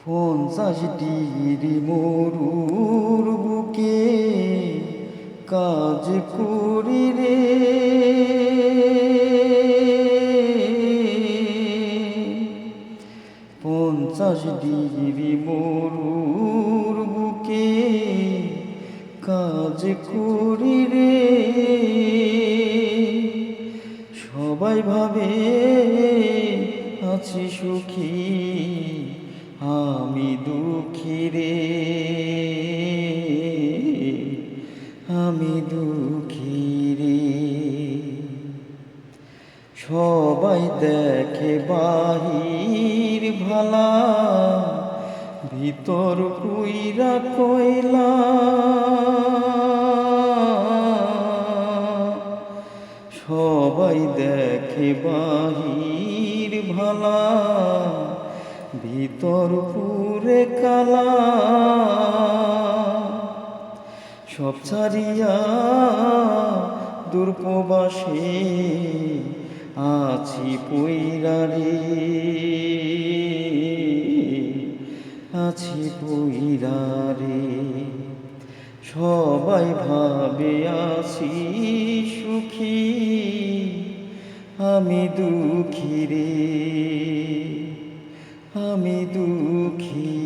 50 degree মরুর বুকে কাজ করি রে, 50 ডিগ্রি মরুর বুকে কাজ করি রে। সবাই ভাবে আছি সুখী, আমি দুঃখী রে, আমি দুঃখী রে। সবাই দেখে বাহির ভালা, ভিতর পুইরা কয়লা। সবাই দেখে বাহির ভালা, ভিতর পুরে কালা। সব ছাড়িয়া দূরপ্রবাসে আছি পইরা রে, আছি পইরা রে। সবাই ভাবে আছি সুখী, আমি দুঃখী রে, আমি দুঃখী